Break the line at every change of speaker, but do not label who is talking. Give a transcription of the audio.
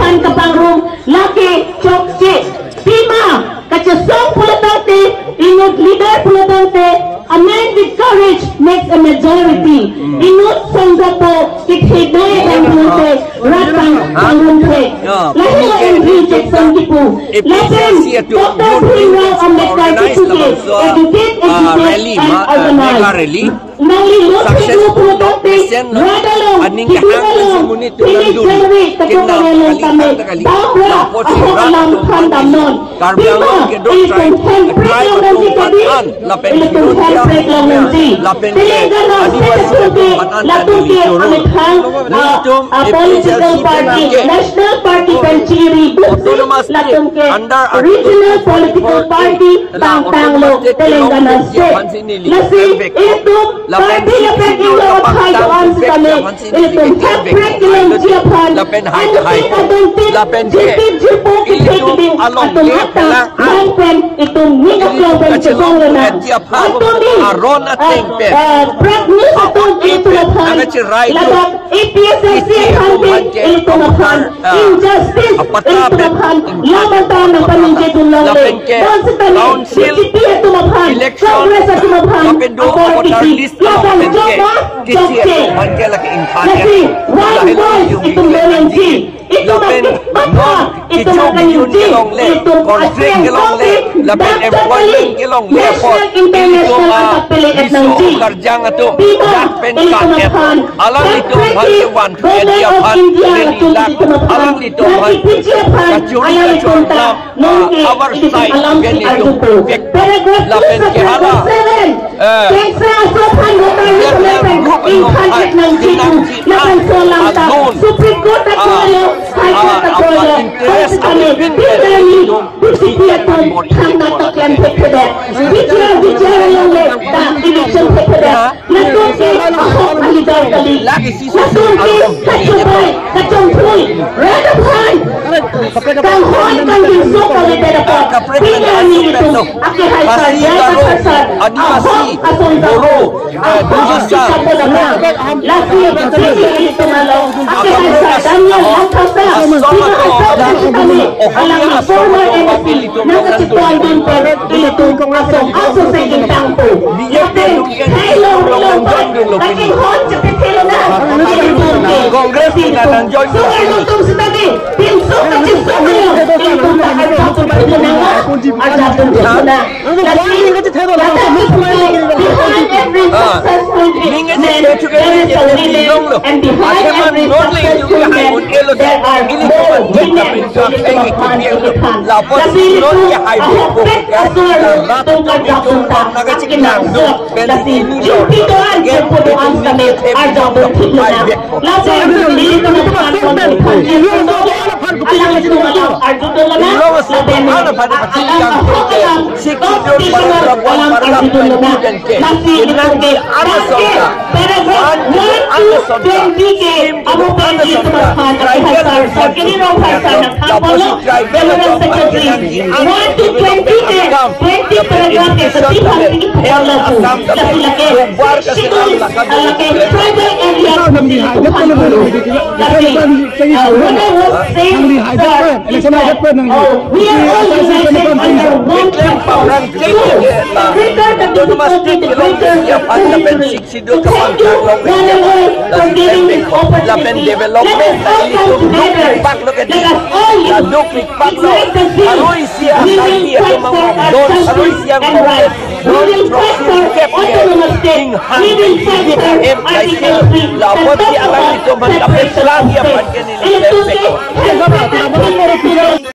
pan kapang room laki chok si Pima kacasong pulatante inut leader pulatante amend with courage makes a majority inut sanggapo kikhidaya ang pulatante ratang pangunte lahir ang reject sanggipo lasen Dr. Bhimrao Ambedkar Institute educate and organize Nalilut itu pulatante radalong kidulong pinig jawi katulungan kami bahwa ako alam kandamnon Bima ilitong handbrake lang nanti kadi ilitong handbrake lang nanti Telenggana Security latuki amithang political party national party penciri bukti latong ke regional political party tangtanglo Telenggana State nasi itu party lapit ilo at hayaan sa kami ilitong handbrake lang Japan lapen jipo kikiting atong hata mangpen itong minakloban sa Bangladesh atong ni brag news atong ilitulaphan labag APSSC handing ilitulaphan injustice ilitulaphan lamatan ng paninjitong langli doon sa tanin CCP ilitulaphan Congress ilitulaphan authority laban joba jokse kasi one voice itong Belenji itu bapa itu makanyuji itu konflik kelongle lapan employment kelongle international kapilih etnangji Bima ilitulaphan alam itu bhagiwan ediapan renilak alam itu bhagiwan alam itu tak nongke alam itu paragraph lapan kehara teksa sopan hotan lapan inkanjit nangji lapan solang tak Supreme Court takolo High Court takolo terus kami pilih bersiap tang natak yang berkeda bicara yang tak election berkeda langsung ke ahok alidar kali langsung ke kacupai kacumpui radapan kang hon kang bisu kali dapat pilih ini itu akhir hasar jaya hasar ahok asal guru bahasa lagi pilih itu malam akhir hasar Daniel Langkasa kami alam former NFP nakasituan din pero ito aso sa gintang po yate hello kaking hon sa petelo na Congress ito so ilutong sa tabi pinso kasi sa kayo ilutong sa arsapon ito na nga arsapon ito na behind every successful man there is a leader and behind every successful man there are more women ilitulaphan tapi itu ahok asur tungkad kapunta kinangsup kasi impitoan keputuan kami arjabon hituna lasen ilitulaphan alam ito malam arjutulana laben alam constitutional alam arjutulana nasi inangke paragraph 1 to 20 ke amo penji tulaphan hasar sa kinirong hasar na kapolo Federal Secretary 1 to 20 ke 20 paragraph ke sa tipang pinipala po sa silake sikul alake tribal area kasi when I was saying we are all united under one platform to trigger the difficulty to trigger the opportunity to thank you one and all for giving this opportunity let us all come together let us all ignite the zeal we will fight for our justice and rights we will fight for autonomous state we will fight for Article 3 the total separation of state.